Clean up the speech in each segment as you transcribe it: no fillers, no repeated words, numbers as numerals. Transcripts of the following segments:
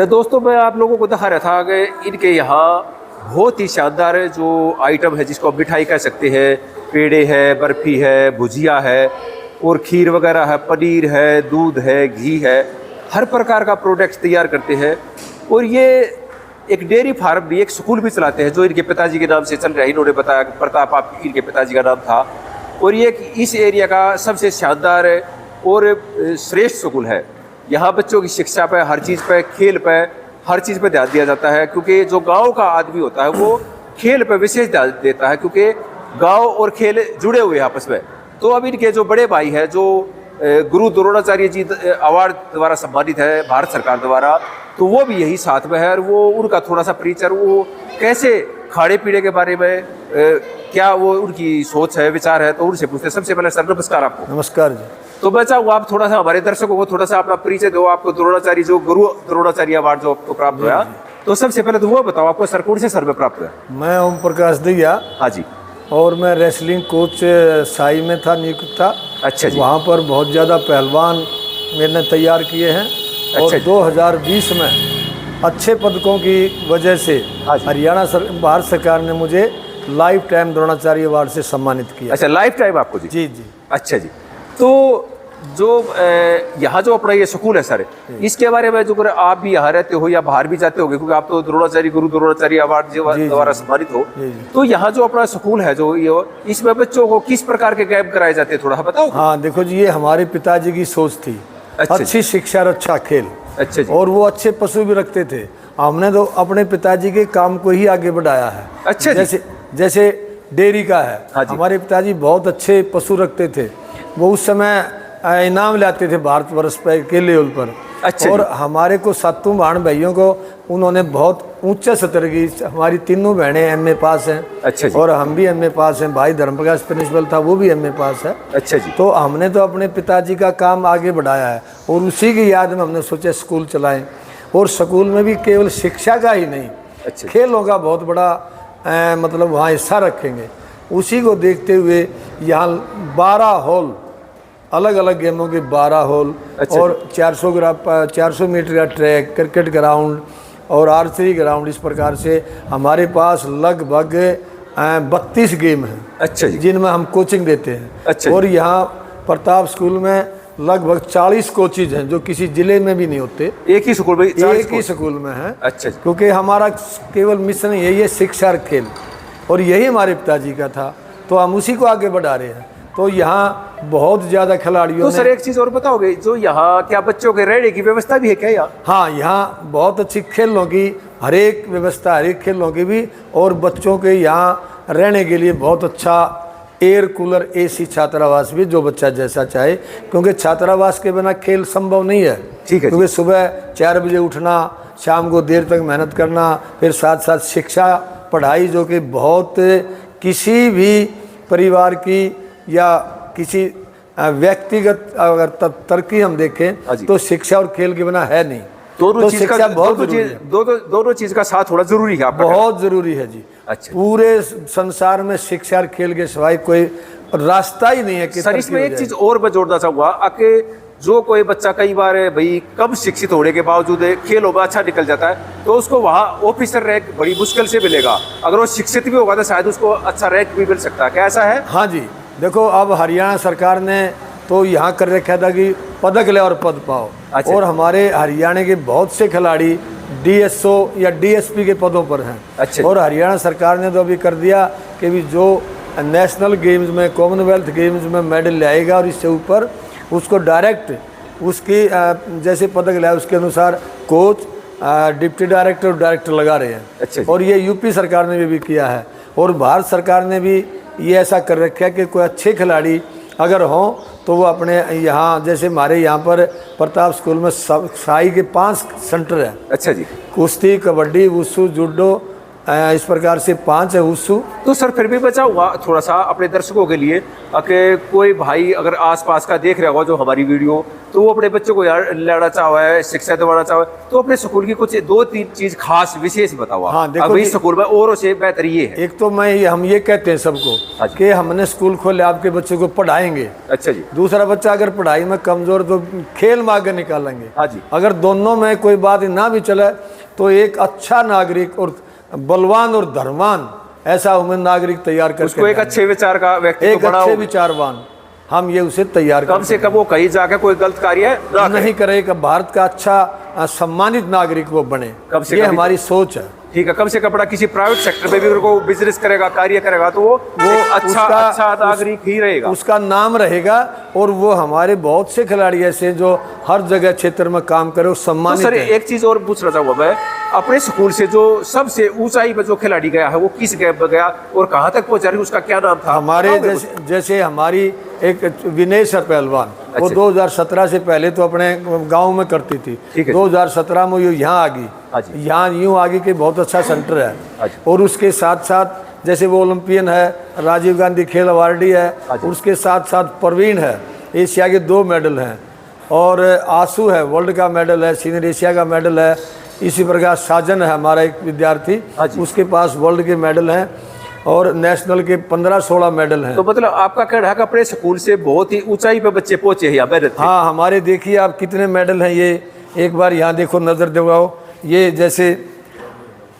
दोस्तों मैं आप लोगों को दिखा रहा था कि इनके यहाँ बहुत ही शानदार जो आइटम है जिसको आप मिठाई कह सकते हैं, पेड़े है, बर्फ़ी है, भुजिया है और खीर वगैरह है, पनीर है, दूध है, घी है, हर प्रकार का प्रोडक्ट तैयार करते हैं। और ये एक डेयरी फार्म भी, एक स्कूल भी चलाते हैं जो इनके पिताजी के नाम से चल रहा है। इन्होंने बताया कि प्रताप आप इनके पिताजी का नाम था। और ये इस एरिया का सबसे शानदार और श्रेष्ठ स्कूल है। यहाँ बच्चों की शिक्षा पे, हर चीज़ पे, खेल पे, हर चीज़ पे ध्यान दिया जाता है, क्योंकि जो गांव का आदमी होता है वो खेल पे विशेष ध्यान देता है, क्योंकि गांव और खेल जुड़े हुए हैं आपस में। तो अब इनके जो बड़े भाई हैं, जो गुरु द्रोणाचार्य जी अवार्ड द्वारा सम्मानित है भारत सरकार द्वारा, तो वो भी यही साथ में है। और वो उनका थोड़ा सा परिचय, वो कैसे खाने पीने के बारे में क्या वो उनकी सोच है, विचार है, तो उनसे पूछते हैं। सबसे पहले सर नमस्कार आपको। नमस्कार जी। तो मैं चाहूँ आप थोड़ा सा हमारे दर्शकों को थोड़ा सा अपना परिचय दो। आपको द्रोणाचार्य, जो गुरु द्रोणाचार्य अवार्ड जो आपको प्राप्त हुआ, तो सबसे पहले तो वो बताओ आपको सर कौन से सर में प्राप्त हुआ? मैं ओम प्रकाश दैया। हाँ जी। और मैं रेसलिंग कोच साई में था, नियुक्त था। अच्छा जी। वहाँ पर बहुत ज़्यादा पहलवान मैंने तैयार किए हैं। और 2020 में अच्छे पदकों की वजह से हरियाणा भारत सरकार ने मुझे लाइफ टाइम द्रोणाचार्य अवार्ड से सम्मानित किया। अच्छा, लाइफ टाइम आपको? जी जी जी। अच्छा जी। तो जो यहाँ जो अपना ये स्कूल है सर, इसके बारे में जो आप भी यहाँ रहते हो या बाहर भी जाते होगे, क्योंकि आप तो द्रोणाचार्य, गुरु द्रोणाचार्य अवार्ड द्वारा सम्मानित हो, तो यहाँ जो अपना स्कूल है जो ये, इसमें बच्चों को किस प्रकार के कैंप कराए जाते हैं, थोड़ा बताओ। हाँ देखो जी, ये हमारे पिताजी की सोच थी। अच्छी शिक्षा और अच्छा खेल। अच्छा जी। और वो अच्छे पशु भी रखते थे। हमने तो अपने पिताजी के काम को ही आगे बढ़ाया है। अच्छा। जैसे डेयरी का है। हाँ, हमारे पिताजी बहुत अच्छे पशु रखते थे। वो उस समय इनाम लाते थे भारतवर्ष पे के लेवल पर। अच्छा। और हमारे को सातों बहन भाइयों को उन्होंने बहुत ऊंचे स्तर की, हमारी तीनों बहनें एमए पास हैं। अच्छा जी। और हम भी एमए पास हैं। भाई धर्मप्रकाश प्रिंसिपल था, वो भी एमए पास है। अच्छा जी। तो हमने तो अपने पिताजी का काम आगे बढ़ाया है और उसी की याद में हमने सोचा स्कूल चलाएं। और स्कूल में भी केवल शिक्षा का ही नहीं, अच्छा, खेलों का बहुत बड़ा मतलब वहाँ हिस्सा रखेंगे। उसी को देखते हुए यहाँ 12 हॉल, अलग अलग गेमों के 12 हॉल। अच्छा। और 400 मीटर का ट्रैक, क्रिकेट ग्राउंड और आर्चरी ग्राउंड, इस प्रकार से हमारे पास लगभग 32 गेम हैं। अच्छा जी। जिनमें हम कोचिंग देते हैं। अच्छा। और यहाँ प्रताप स्कूल में लगभग 40 कोचेज हैं, जो किसी जिले में भी नहीं होते। एक ही स्कूल में? एक ही स्कूल में है। अच्छा। क्योंकि हमारा केवल मिशन यही है, शिक्षा और खेल, और यही हमारे पिताजी का था, तो हम उसी को आगे बढ़ा रहे हैं। तो यहाँ बहुत ज़्यादा खिलाड़ियों। तो सर एक चीज़ और बताओगे, जो यहाँ क्या बच्चों के रहने की व्यवस्था भी है क्या यहाँ? हाँ, यहाँ बहुत अच्छी खेलों की हर एक व्यवस्था, हर एक खेलों की भी, और बच्चों के यहाँ रहने के लिए बहुत अच्छा एयर कूलर, एसी छात्रावास भी, जो बच्चा जैसा चाहे, क्योंकि छात्रावास के बिना खेल संभव नहीं है। ठीक है। क्योंकि सुबह 4 बजे उठना, शाम को देर तक मेहनत करना, फिर साथ साथ शिक्षा, पढ़ाई, जो कि बहुत किसी भी परिवार की या किसी व्यक्तिगत अगर तरक्की हम देखें तो शिक्षा और खेल के बिना है नहीं। दोनों चीज का बहुत दोनों चीज का साथ होना जरूरी है, बहुत जरूरी है जी। अच्छा। पूरे संसार में शिक्षा और खेल के सिवाय कोई रास्ता ही नहीं है कि सर। इसमें एक चीज और मैं जोड़ना चाहूंगा कि जो कोई बच्चा कई बार भाई कम शिक्षित होने के बावजूद खेलों में अच्छा निकल जाता है, तो उसको वहाँ ऑफिसर रैंक बड़ी मुश्किल से मिलेगा। अगर वो शिक्षित भी होगा तो शायद उसको अच्छा रैंक भी मिल सकता है। क्या ऐसा है? हाँ जी। देखो, अब हरियाणा सरकार ने तो यहाँ कर रखा था कि पदक ले और पद पाओ। अच्छा। और हमारे हरियाणा के बहुत से खिलाड़ी डीएसओ या डीएसपी के पदों पर हैं। अच्छा। और हरियाणा सरकार ने तो अभी कर दिया कि भी जो नेशनल गेम्स में, कॉमनवेल्थ गेम्स में मेडल लाएगा और इससे ऊपर उसको डायरेक्ट उसकी जैसे पदक लाए उसके अनुसार कोच, डिप्टी डायरेक्टर और डायरेक्टर लगा रहे हैं। अच्छा। और ये यूपी सरकार ने भी किया है। और भारत सरकार ने भी ये ऐसा कर रखा है कि कोई अच्छे खिलाड़ी अगर हों तो वो अपने यहाँ, जैसे हमारे यहाँ पर प्रताप स्कूल में साई के 5 सेंटर हैं। अच्छा जी। कुश्ती, कबड्डी, वुशु, जूडो इस प्रकार से 5 है उत्सु। तो सर फिर भी बचा हुआ थोड़ा सा अपने दर्शकों के लिए कि कोई भाई अगर आसपास का देख रहा होगा जो हमारी वीडियो, तो वो अपने बच्चों को यार लाना चाहो है, शिक्षा दिलाना चाहो है, तो अपने स्कूल की कुछ 2-3 चीज खास विशेष बताओ। हाँ, देखो अभी स्कूल में औरों से बेहतर ये है। एक तो हम ये कहते हैं सबको कि हमने स्कूल खोले, आपके बच्चों को पढ़ाएंगे। अच्छा जी। दूसरा बच्चा अगर पढ़ाई में कमजोर तो खेल में आगे निकालेंगे। हाँ जी। अगर दोनों में कोई बात ना भी चले तो एक अच्छा नागरिक और बलवान और धर्मवान ऐसा उम्र नागरिक तैयार करके उसको एक अच्छे विचार का व्यक्ति एक अच्छे विचारवान हम ये उसे तैयार कम से कम वो कहीं जाकर कोई गलत कार्य नहीं करेगा, भारत का अच्छा सम्मानित नागरिक वो बने, कम से ये कम हमारी सोच है। ठीक है, कम से कम अपना किसी प्राइवेट सेक्टर में भी अगर वो बिजनेस करेगा, कार्य करेगा, तो वो अच्छा नागरिक ही रहेगा, उसका नाम रहेगा। और वो हमारे बहुत से खिलाड़ी ऐसे जो हर जगह क्षेत्र में काम करे वो सम्मानित तो सर एक चीज और पूछना चाहूंगा मैं, अपने स्कूल से जो सबसे ऊंचाई पर जो खिलाड़ी गया है वो किस गैप पर गया और कहाँ तक पहुंचा, उसका क्या नाम था? हमारे जैसे हमारी एक विनेश है पहलवान, वो 2017 से पहले तो अपने गांव में करती थी, 2017 में यहाँ आ गई, यहाँ यूँ आ गई कि बहुत अच्छा सेंटर है। और उसके साथ साथ जैसे वो ओलंपियन है, राजीव गांधी खेल अवार्डी है, उसके साथ साथ प्रवीण है, एशिया के 2 मेडल हैं, और आंसू है वर्ल्ड का मेडल है, सीनियर एशिया का मेडल है। इसी प्रकार साजन है हमारा एक विद्यार्थी, उसके पास वर्ल्ड के मेडल हैं और नेशनल के 15-16 मेडल हैं। तो मतलब आपका कहना है कि अपने स्कूल से बहुत ही ऊंचाई पे बच्चे पहुंचे हैं यहाँ? हाँ, हमारे देखिए आप कितने मेडल हैं, ये एक बार यहाँ देखो, नज़र दिखाओ, ये जैसे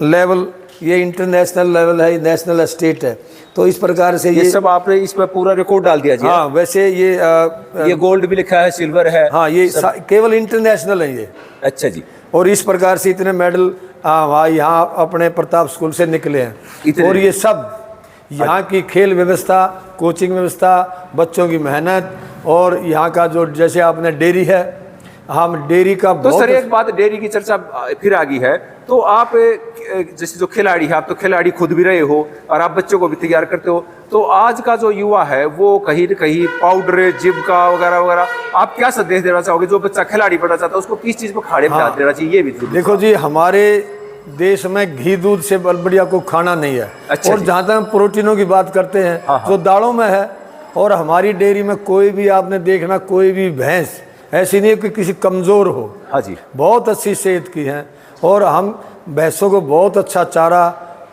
लेवल, ये इंटरनेशनल लेवल है, नेशनल स्टेट है, तो इस प्रकार से ये सब आपने इसमें पूरा रिकॉर्ड डाल दिया जी? हाँ, वैसे ये गोल्ड भी लिखा है, सिल्वर है। हाँ, ये केवल इंटरनेशनल है ये। अच्छा जी। और इस प्रकार से इतने मेडल यहाँ अपने प्रताप स्कूल से निकले हैं। और ये सब यहाँ की खेल व्यवस्था, कोचिंग व्यवस्था, बच्चों की मेहनत, और यहाँ का जो जैसे आपने डेयरी है, हम डेयरी का तो सर एक बात, डेयरी की चर्चा फिर आ गई है, तो आप जैसे जो खिलाड़ी है, आप तो खिलाड़ी खुद भी रहे हो और आप बच्चों को भी तैयार करते हो, तो आज का जो युवा है वो कहीं न कहीं पाउडर, जिम का वगैरह वगैरह, आप क्या संदेश देना चाहोगे? जो बच्चा खिलाड़ी बनना चाहता है उसको किस चीज़ पर खाने में ध्यान देना चाहिए? ये भी देखो जी, हमारे देश में घी दूध से बढ़िया कोई खाना नहीं है। और जहाँ तक हम प्रोटीनों की बात करते हैं, जो दालों में है, और हमारी डेयरी में कोई भी आपने देखना, कोई भी भैंस ऐसी नहीं है कि किसी कमज़ोर हो। हाँ जी, बहुत अच्छी सेहत की हैं, और हम भैंसों को बहुत अच्छा चारा,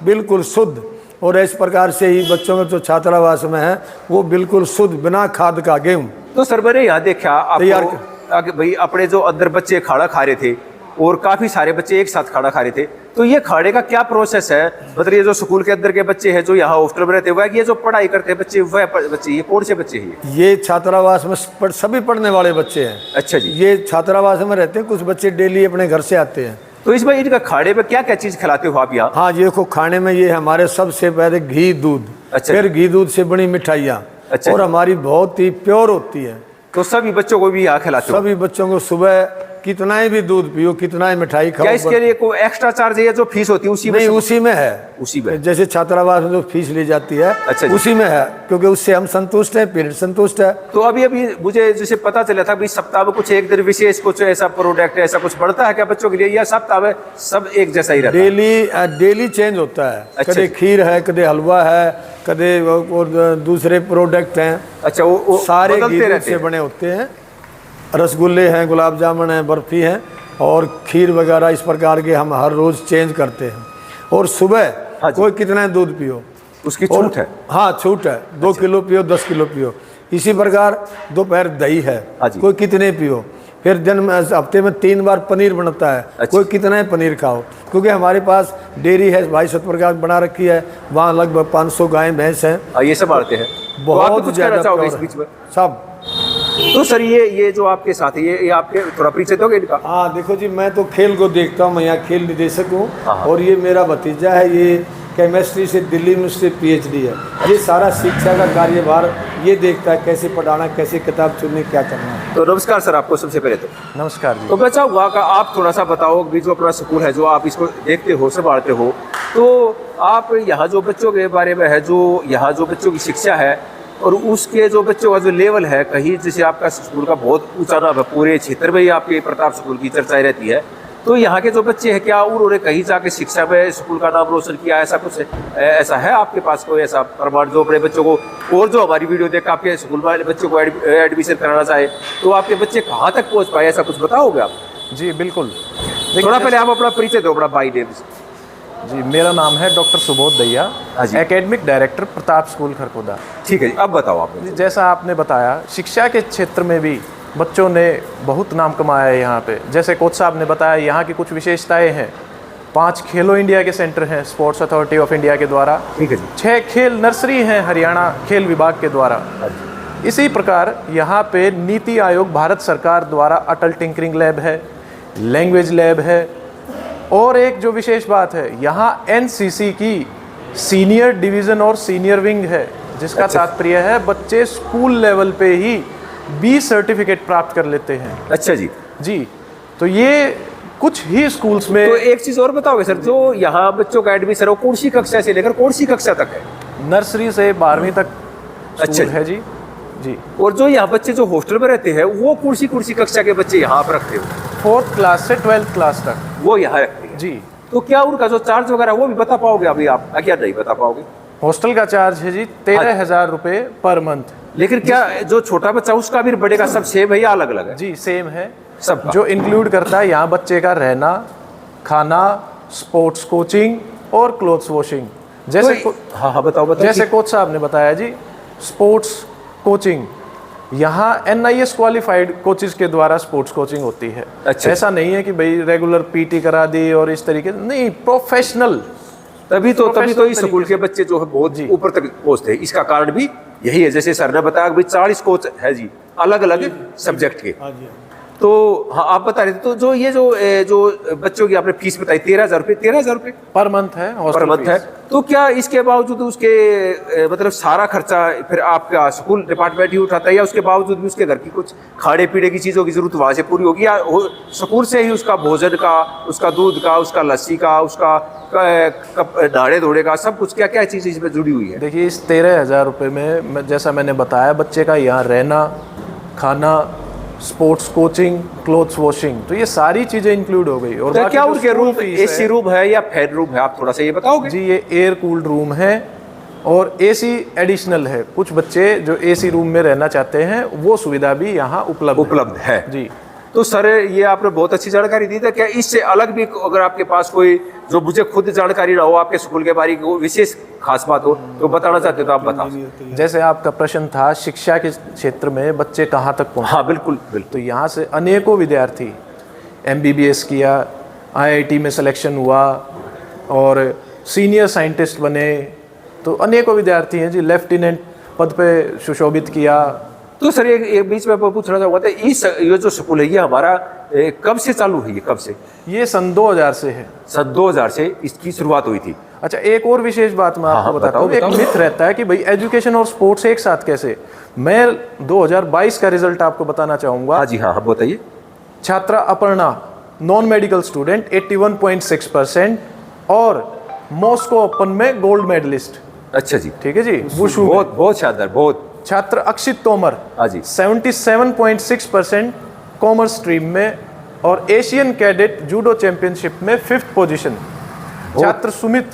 बिल्कुल शुद्ध, और इस प्रकार से ही बच्चों में जो छात्रावास में है वो बिल्कुल शुद्ध, बिना खाद का गेहूँ। तो सर मैंने यहाँ देखा आपको भाई अपने जो अंदर बच्चे खाना खा रहे थे और काफ़ी सारे बच्चे एक साथ खाना खा रहे थे, तो ये खाने का क्या प्रोसेस है? मतलब ये जो स्कूल के अंदर के बच्चे हैं जो यहाँ हॉस्टल में रहते हैं, ये जो पढ़ाई करते हैं बच्चे, वह बच्चे, ये कौन से बच्चे हैं? ये छात्रावास में सभी पढ़ने वाले बच्चे हैं। अच्छा जी। ये छात्रावास में रहते हैं, कुछ बच्चे डेली अपने घर से आते हैं। तो इसमें इनका खाने में क्या क्या चीज़ खिलाते हो आप यहाँ? हाँ, ये देखो, खाने में ये हमारे सबसे पहले घी दूध, फिर घी दूध से बनी मिठाइयाँ, और हमारी बहुत ही प्योर होती है। तो सभी बच्चों को भी यहाँ खिलाते हो? सभी बच्चों को सुबह कितना ही भी दूध पियो, कितना ही मिठाई खाओ। क्या इसके लिए कोई एक्स्ट्रा चार्ज है? जो फीस होती है उसी में? नहीं, उसी में है, उसी में। जैसे छात्रावास में जो फीस ली जाती है, उसी में है, क्योंकि उससे हम संतुष्ट हैं, पीरियड संतुष्ट है। तो अभी मुझे जैसे पता चला था भाई सप्ताह में कुछ एक दिन विशेष कुछ ऐसा प्रोडक्ट, ऐसा कुछ बढ़ता है क्या बच्चों के लिए, या सप्ताह में सब एक जैसा ही रहता है? डेली चेंज होता है। कदे खीर है, कदे हलवा है, कदे और दूसरे प्रोडक्ट हैं। अच्छा, वो सारे घी से बने होते हैं। रसगुल्ले हैं, गुलाब जामुन है, बर्फी है, और खीर वगैरह, इस प्रकार के हम हर रोज चेंज करते हैं। और सुबह कोई कितना दूध पियो, उसकी छूट है? हाँ, छूट है। 2 किलो पियो, 10 किलो पियो। इसी प्रकार दोपहर दही है, कोई कितने पियो। फिर दिन हफ्ते में 3 बार पनीर बनता है, कोई कितना ही पनीर खाओ, क्योंकि हमारे पास डेयरी है, भाई सतप्रकाश बना रखी है, वहाँ लगभग 500 गाय भैंस हैं। ये सब आते हैं, बहुत ज़्यादा सब। तो सर ये जो आपके साथ है, ये आपके थोड़ा परिचय दोगे इनका? हाँ, देखो जी, मैं तो खेल को देखता हूँ, मैं यहाँ खेल निदेशक हूँ, और ये मेरा भतीजा है, ये केमिस्ट्री से दिल्ली में उससे PhD है। ये सारा शिक्षा का कार्यभार ये देखता है, कैसे पढ़ाना, कैसे किताब चुननी, क्या करना है। तो नमस्कार सर आपको सबसे पहले तो। नमस्कार जी। तो मैं चाहूँगा कि आप थोड़ा सा बताओ कि जो अपना स्कूल है, जो आप इसको देखते हो, संभालते हो, तो आप यहाँ जो बच्चों के बारे में है, जो यहाँ जो बच्चों की शिक्षा है और उसके जो बच्चों का जो लेवल है, कहीं जैसे आपका स्कूल का बहुत ऊंचा नाम है, पूरे क्षेत्र में ही आपके प्रताप स्कूल की चर्चाएं रहती है, तो यहाँ के जो बच्चे हैं, क्या उन्होंने कहीं जाके शिक्षा में स्कूल का नाम रोशन किया, ऐसा कुछ ऐसा है आपके पास कोई ऐसा प्रमाण जो अपने बच्चों को, और जो हमारी वीडियो देख आपके स्कूल वाले बच्चों को एडमिशन कराना चाहे तो आपके बच्चे कहाँ तक पहुँच पाए, ऐसा कुछ बताओगे आप? जी बिल्कुल। थोड़ा पहले आप अपना परिचय दो, अपना बाई नेम। जी, मेरा नाम है डॉक्टर सुबोध दैया, academic director Pratap school Kharkhoda. ठीक है जी, अब बताओ आप। जैसा आपने बताया, शिक्षा के क्षेत्र में भी बच्चों ने बहुत नाम कमाया है यहाँ पे। जैसे कोच साहब ने बताया, यहाँ की कुछ विशेषताएं हैं। 5 खेलो इंडिया के सेंटर हैं स्पोर्ट्स अथॉरिटी ऑफ इंडिया के द्वारा। ठीक है जी। 6 खेल नर्सरी हैं हरियाणा खेल विभाग के द्वारा। इसी प्रकार यहाँ पे नीति आयोग भारत सरकार द्वारा अटल टिंकरिंग लैब है, लैंग्वेज लैब है, और एक जो विशेष बात है, यहाँ एनसीसी की सीनियर डिवीज़न और सीनियर विंग है, जिसका तात्पर्य है बच्चे स्कूल लेवल पे ही बी सर्टिफिकेट प्राप्त कर लेते हैं। अच्छा जी। जी, तो ये कुछ ही स्कूल्स में। तो एक चीज़ और बताओगे सर, जो यहाँ बच्चों का एडमिशन हो कौन सी कक्षा से लेकर कौन सी कक्षा तक है? नर्सरी से 12वीं तक अच्छा है जी। जी, और जो यहाँ बच्चे जो हॉस्टल में रहते हैं वो कौन सी कक्षा के बच्चे यहाँ पर रखते हो? 4th क्लास से 12th क्लास तक वो यहाँ रखते हैं जी। तो क्या उनका जो चार्ज वगैरह वो भी बता पाओगे अभी आप, क्या नहीं बता पाओगे? हॉस्टल का चार्ज है जी 13,000 रुपये पर मंथ। लेकिन क्या जो छोटा बच्चा उसका भी बड़े का सब सेम है या अलग अलग है? जी सेम है सब। जो इंक्लूड करता है यहाँ बच्चे का रहना, खाना, स्पोर्ट्स कोचिंग और क्लोथ्स वॉशिंग। जैसे हाँ बताओ। जैसे कोच साहब ने बताया जी, स्पोर्ट्स कोचिंग यहाँ NIS क्वालिफाइड कोचेज के द्वारा स्पोर्ट्स कोचिंग होती है। अच्छा। ऐसा नहीं है कि भाई रेगुलर PT करा दी और इस तरीके से, नहीं, प्रोफेशनल। तभी तो इस स्कूल के बच्चे जो है बहुत ऊपर तक पहुंचते हैं। इसका कारण भी यही है, जैसे सर ने बताया भाई 40 कोच है जी अलग अलग सब्जेक्ट के। तो हाँ आप बता रहे थे, तो जो ये जो बच्चों की आपने फीस बताई 13,000 रुपये पर मंथ है, पर मंथ है। तो क्या इसके बावजूद उसके मतलब सारा खर्चा फिर आपका स्कूल डिपार्टमेंट ही उठाता है, या उसके बावजूद भी उसके घर की कुछ खाने पीने की चीज़ों की जरूरत वहाँ से पूरी होगी, या स्कूल से ही उसका भोजन का, उसका दूध का, उसका लस्सी का, उसका नहाने धोने का सब कुछ, क्या क्या चीज़ें इसमें जुड़ी हुई है? देखिए, इस 13,000 रुपये में जैसा मैंने बताया, बच्चे का यहाँ रहना, खाना, स्पोर्ट्स कोचिंग, क्लोथ्स वॉशिंग, तो ये सारी चीजें इंक्लूड हो गई। और तो क्या उनके रूम AC रूम है या फैन रूम है, आप थोड़ा सा ये बताओगे? जी, ये एयर कूल्ड रूम है और AC एडिशनल है। कुछ बच्चे जो AC रूम में रहना चाहते हैं वो सुविधा भी यहाँ उपलब्ध है जी। तो सर ये आपने बहुत अच्छी जानकारी दी थी। क्या इससे अलग भी अगर आपके पास कोई जो मुझे खुद जानकारी ना हो आपके स्कूल के बारे में विशेष खास बात हो तो बताना चाहते हो तो आप बताओ। जैसे आपका प्रश्न था शिक्षा के क्षेत्र में बच्चे कहाँ तक पहुँचे। हाँ बिल्कुल। तो यहाँ से अनेकों विद्यार्थी MBBS किया, IIT में सिलेक्शन हुआ और सीनियर साइंटिस्ट बने। तो अनेकों विद्यार्थी हैं जी, लेफ्टिनेंट पद पे सुशोभित किया। तो सर एक बीच में पूछना चाहूँगा, तो ये जो स्कूल है ये हमारा कब से चालू हुई है, कब से? ये सन 2000 से है। सन 2000 से इसकी शुरुआत हुई थी। अच्छा, एक और विशेष बात मैं आपको बताता हूँ। एक मिथ रहता है कि भाई एजुकेशन और स्पोर्ट्स एक साथ कैसे। मैं 2022 का रिजल्ट आपको बताना चाहूँगा। हाँ जी हाँ बताइए। छात्रा अपर्णा, नॉन मेडिकल स्टूडेंट, 81.6% और मॉस्को ओपन में गोल्ड मेडलिस्ट। अच्छा जी, ठीक है जी। बहुत शानदार, बहुत। छात्र अक्षित तोमर, हाँ जी, 77.6% कॉमर्स स्ट्रीम में और एशियन कैडेट जूडो चैंपियनशिप में 5th पोजीशन। छात्र सुमित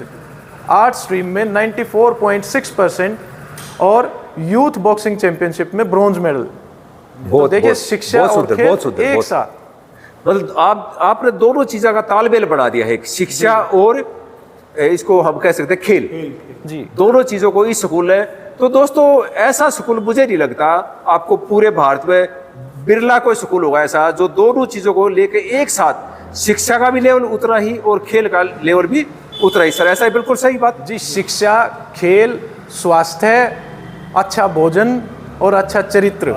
आर्ट स्ट्रीम में 94.6% और यूथ बॉक्सिंग चैंपियनशिप में ब्रॉन्ज मेडल। तो देखिए शिक्षा और खेल एक साथ, मतलब आपने दोनों चीज़ों का तालमेल बढ़ा दिया है, शिक्षा और इसको हम कह सकते हैं खेल जी, दोनों चीज़ों को इस स्कूल है। तो दोस्तों ऐसा स्कूल मुझे नहीं लगता आपको पूरे भारत में बिरला कोई स्कूल होगा ऐसा जो दोनों चीज़ों को लेकर एक साथ, शिक्षा का भी लेवल उतना ही और खेल का लेवल भी उतना ही। सर ऐसा है बिल्कुल सही बात जी। शिक्षा, खेल, स्वास्थ्य, अच्छा भोजन और अच्छा चरित्र,